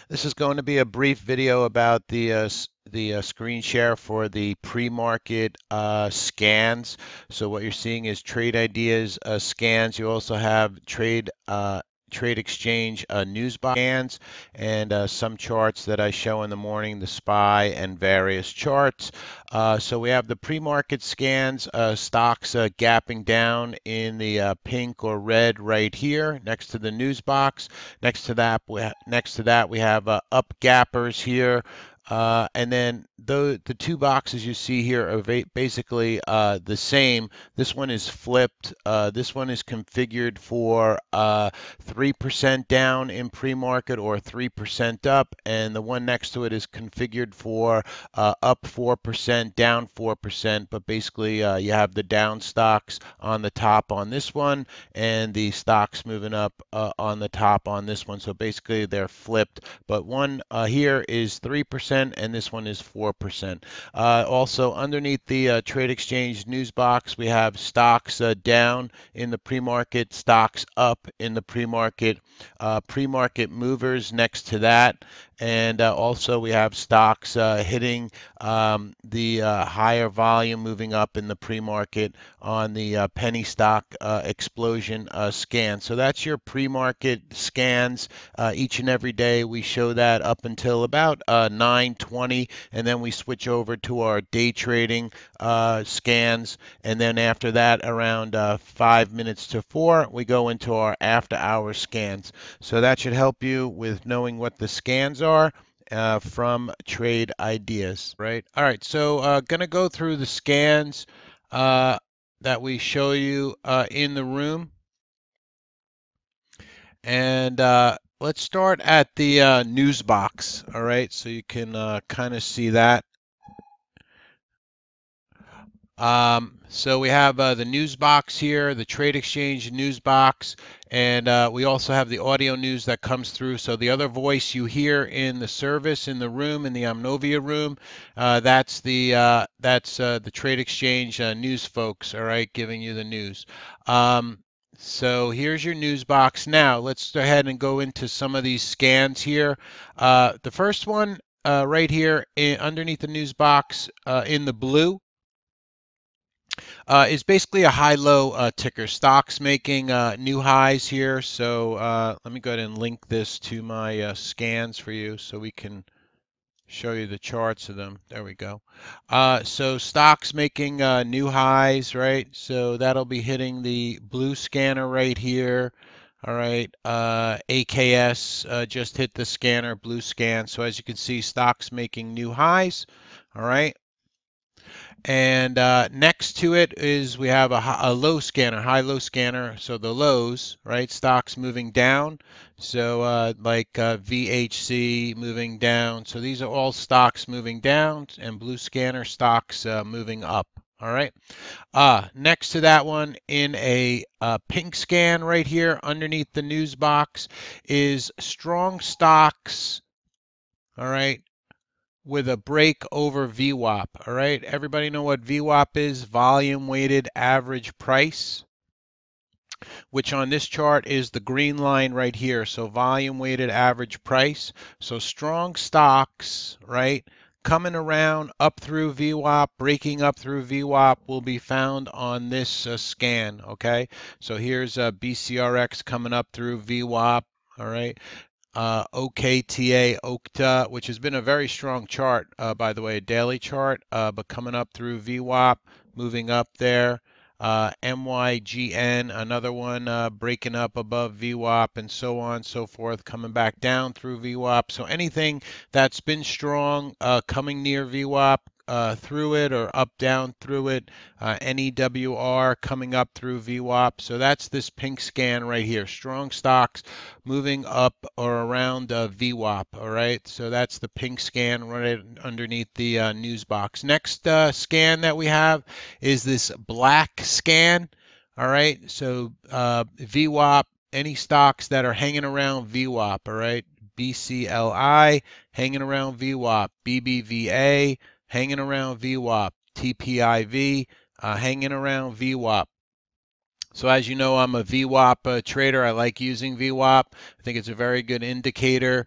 This is going to be a brief video about the screen share for the pre-market scans. So what you're seeing is trade ideas scans. You also have trade exchange news box scans and some charts that I show in the morning, the SPY and various charts. So we have the pre-market scans, stocks gapping down in the pink or red right here next to the news box. Next to that, we have up gappers here. And then the two boxes you see here are basically the same. This one is flipped. This one is configured for 3% down in pre-market or 3% up, and the one next to it is configured for up 4%, down 4%. But basically, you have the down stocks on the top on this one, and the stocks moving up on the top on this one. So basically, they're flipped. But one here is 3%, and this one is 4%. Also, underneath the trade exchange news box, we have stocks down in the pre-market, stocks up in the pre-market, pre-market movers next to that. And also we have stocks hitting the higher volume, moving up in the pre-market on the penny stock explosion scan. So that's your pre-market scans each and every day. We show that up until about 9:20, and then we switch over to our day trading scans. And then after that, around 5 minutes to 4, we go into our after hours scans. So that should help you with knowing what the scans are from Trade Ideas, right? All right, so gonna go through the scans that we show you in the room. And let's start at the news box, all right? So you can kind of see that. So we have the news box here, the trade exchange news box, and we also have the audio news that comes through. So the other voice you hear in the service, in the room, in the Omnovia room, that's the trade exchange news folks, all right, giving you the news. So here's your news box. Now let's go ahead and go into some of these scans here. The first one right here underneath the news box in the blue is basically a high-low ticker. Stocks making new highs here. So let me go ahead and link this to my scans for you so we can show you the charts of them. There we go. So stocks making new highs, right? So that'll be hitting the blue scanner right here. All right, AKS just hit the scanner, blue scan. So as you can see, stocks making new highs. All right. And next to it is we have a low scanner, high-low scanner. So the lows, right? Stocks moving down. So like VHC moving down. So these are all stocks moving down, and blue scanner stocks moving up. All right. Next to that one in a pink scan right here underneath the news box is strong stocks. All right, with a break over VWAP. All right, everybody know what VWAP is? Volume weighted average price, which on this chart is the green line right here. So volume weighted average price. So strong stocks, right? Coming around up through VWAP, breaking up through VWAP will be found on this scan, okay? So here's BCRX coming up through VWAP, all right? OKTA, OKTA, which has been a very strong chart, by the way, a daily chart, but coming up through VWAP, moving up there. MYGN, another one breaking up above VWAP, and so on and so forth, coming back down through VWAP. So anything that's been strong coming near VWAP, through it or up down through it, NEWR coming up through VWAP. So that's this pink scan right here, strong stocks moving up or around VWAP. All right, so that's the pink scan right underneath the news box. Next scan that we have is this black scan. All right, so VWAP, any stocks that are hanging around VWAP. All right, BCLI hanging around VWAP, BBVA hanging around VWAP, TPIV hanging around VWAP. So as you know, I'm a VWAP trader. I like using VWAP. I think it's a very good indicator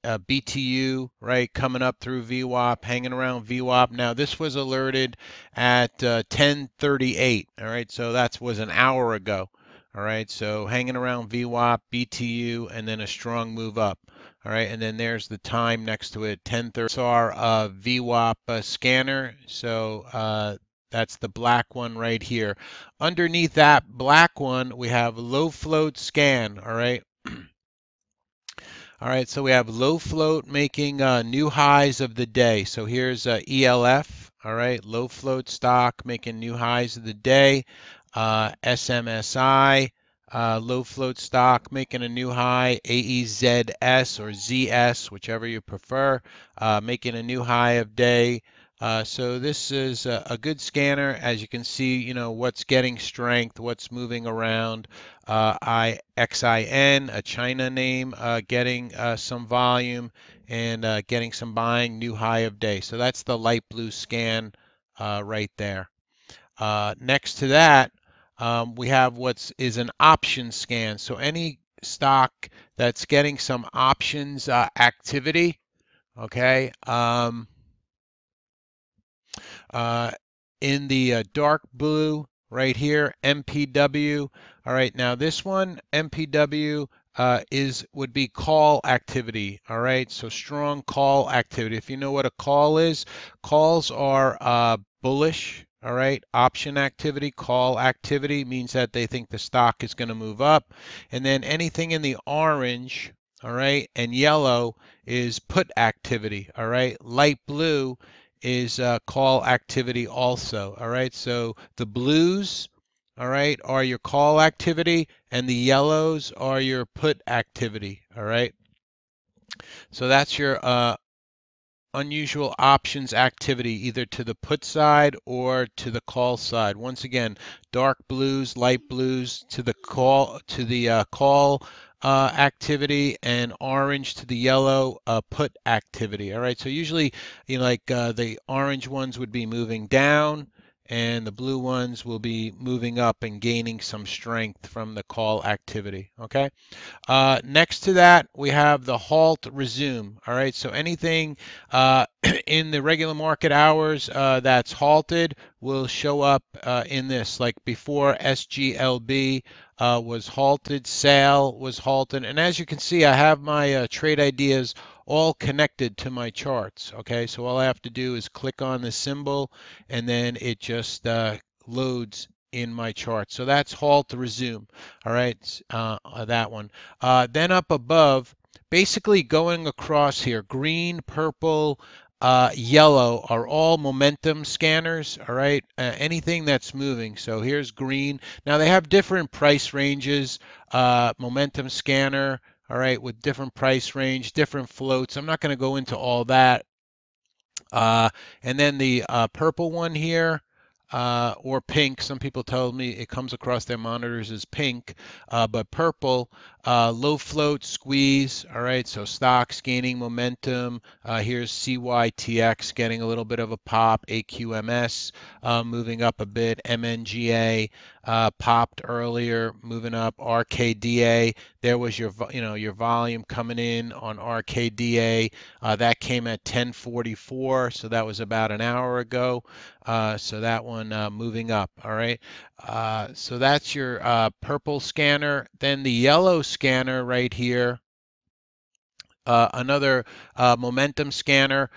BTU, right, coming up through VWAP, hanging around VWAP. Now this was alerted at 10:38. All right, so that was an hour ago. All right, so hanging around VWAP, BTU, and then a strong move up. All right, and then there's the time next to it, 10:30. It's our VWAP scanner. So that's the black one right here. Underneath that black one, we have low float scan. All right. All right, so we have low float making new highs of the day. So here's ELF, all right, low float stock making new highs of the day. SMSI, low float stock making a new high. AEZS or ZS, whichever you prefer, making a new high of day. So this is a good scanner. As you can see, you know, what's getting strength, what's moving around. IXIN, a China name, getting some volume and getting some buying, new high of day. So that's the light blue scan right there. Next to that, we have what is an option scan. So any stock that's getting some options activity, okay, in the dark blue right here, MPW. All right, now this one, MPW, would be call activity. All right, so strong call activity. If you know what a call is, calls are bullish. All right, option activity, call activity means that they think the stock is going to move up. And then anything in the orange, all right, and yellow is put activity. All right, light blue is call activity also. All right, so the blues, all right, are your call activity, and the yellows are your put activity. All right, so that's your unusual options activity, either to the put side or to the call side. Once again, dark blues, light blues to the call activity, and orange to the yellow put activity. All right, so usually, you know, like the orange ones would be moving down, and the blue ones will be moving up and gaining some strength from the call activity. Okay. Next to that, we have the halt resume. All right, so anything in the regular market hours that's halted will show up in this. Like before, SGLB was halted, sale was halted, and as you can see, I have my trade ideas all connected to my charts. Okay, so all I have to do is click on the symbol, and then it just loads in my chart. So that's halt to resume. All right, that one. Then up above, basically going across here, green, purple, yellow are all momentum scanners. All right, anything that's moving. So here's green. Now they have different price ranges. Momentum scanner. All right, with different price range, different floats. I'm not going to go into all that. And then the purple one here, or pink. Some people tell me it comes across their monitors as pink, but purple, low float squeeze. All right, so stocks gaining momentum. Here's CYTX getting a little bit of a pop. AQMS moving up a bit. MNGA popped earlier, moving up. RKDA, there was your your volume coming in on RKDA. That came at 10:44, so that was about an hour ago. So that one moving up. All right. So that's your purple scanner. Then the yellow scanner right here. Another momentum scanner,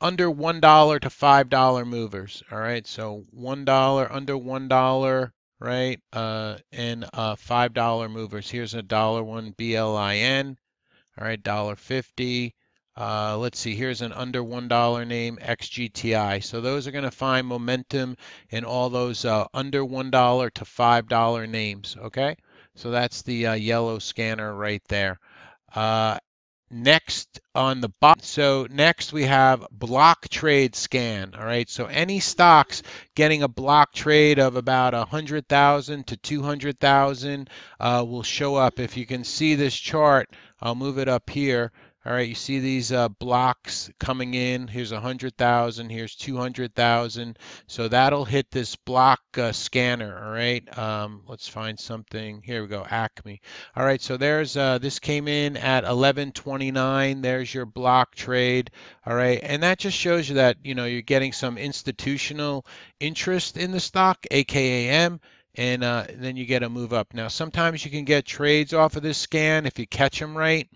under $1 to $5 movers. All right, so $1, under $1, right, and $5 movers. Here's a dollar one, BLIN. All right, $1.50. Let's see, here's an under $1 name, XGTI. So those are going to find momentum in all those under $1 to $5 names. Okay, so that's the yellow scanner right there. Next on the bottom, so next we have block trade scan. All right, so any stocks getting a block trade of about 100,000 to 200,000 will show up. If you can see this chart, I'll move it up here. All right, you see these blocks coming in. Here's 100,000. Here's 200,000. So that'll hit this block scanner. All right. Let's find something. Here we go. Acme. All right. So there's this came in at 11.29. There's your block trade. All right, and that just shows you that you're getting some institutional interest in the stock, aka M. And then you get a move up. Now, sometimes you can get trades off of this scan if you catch them right.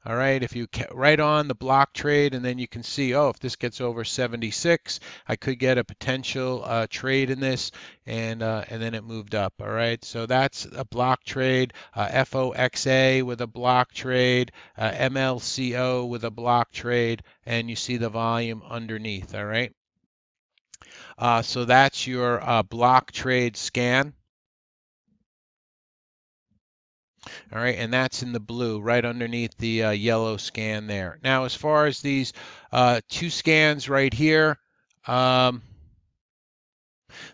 All right, if you right on the block trade, and then you can see, oh, if this gets over 76, I could get a potential trade in this, and then it moved up. All right, so that's a block trade, FOXA with a block trade, MLCO with a block trade, and you see the volume underneath. All right, so that's your block trade scan. All right, and that's in the blue right underneath the yellow scan there. Now, as far as these two scans right here,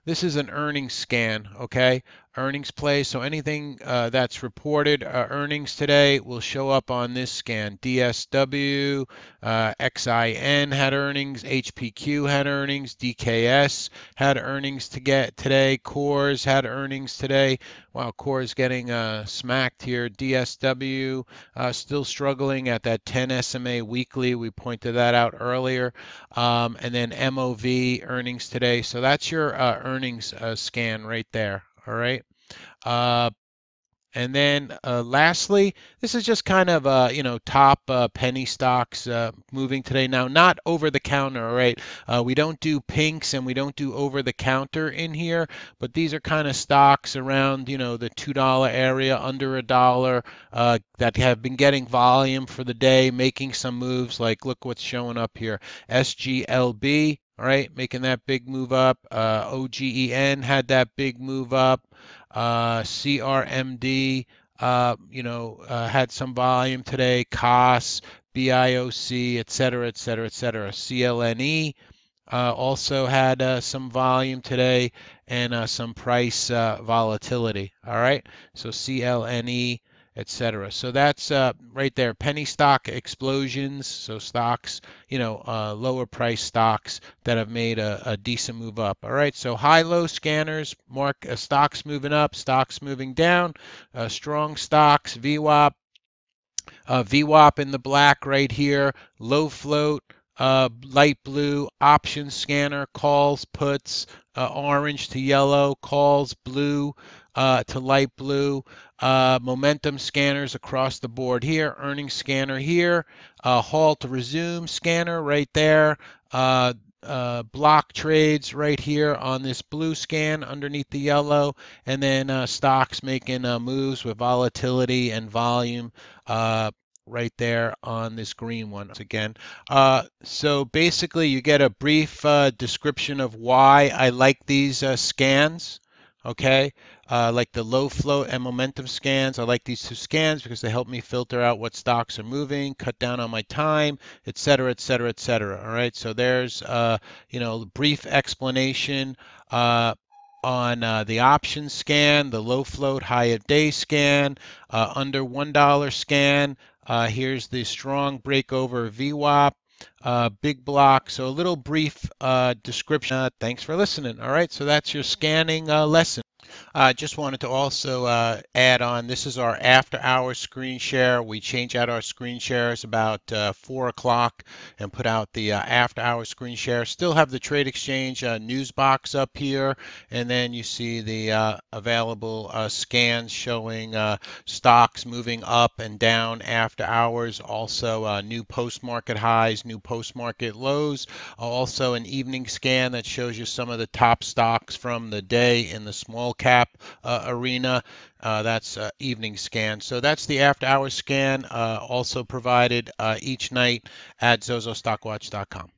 this is an earnings scan, okay? Earnings play. So anything that's reported earnings today will show up on this scan. DSW, XIN had earnings, HPQ had earnings, DKS had earnings to get today, Coors had earnings today. Wow, Coors getting smacked here. DSW still struggling at that 10 SMA weekly. We pointed that out earlier. And then MOV earnings today. So that's your earnings scan right there. All right. Uh, and then lastly, this is just kind of top penny stocks moving today. Now, not over the counter, all right? We don't do pinks and we don't do over the counter in here, but these are kind of stocks around the $2 area, under $1, that have been getting volume for the day, making some moves. Like look what's showing up here, SGLB. All right, making that big move up. OGEN had that big move up. CRMD, had some volume today. COS, BIOC, et cetera, et cetera, et cetera. CLNE also had some volume today and some price volatility. All right, so CLNE, etc. So that's right there. Penny stock explosions. So stocks, lower price stocks that have made a decent move up. All right. So high-low scanners mark stocks moving up, stocks moving down. Strong stocks, VWAP. VWAP in the black right here. Low float. Light blue, option scanner, calls, puts, orange to yellow, calls, blue to light blue, momentum scanners across the board here, earnings scanner here, halt to resume scanner right there, block trades right here on this blue scan underneath the yellow, and then stocks making moves with volatility and volume right there on this green one again. So basically you get a brief description of why I like these scans. Okay, like the low float and momentum scans. I like these two scans because they help me filter out what stocks are moving, cut down on my time, et cetera, et cetera, et cetera. All right, so there's brief explanation on the option scan, the low float high of day scan, under $1 scan. Here's the strong breakover VWAP, big block. So a little brief description. Thanks for listening. All right, so that's your scanning lesson. Just wanted to also add on, this is our after hours screen share. We change out our screen shares about 4 o'clock and put out the after hours screen share. Still have the Trade Exchange news box up here, and then you see the available scans showing stocks moving up and down after hours. Also new post-market highs, new post-market lows. Also an evening scan that shows you some of the top stocks from the day in the small cap arena. That's evening scan. So that's the after hours scan, also provided each night at ZoZoStockWatch.com.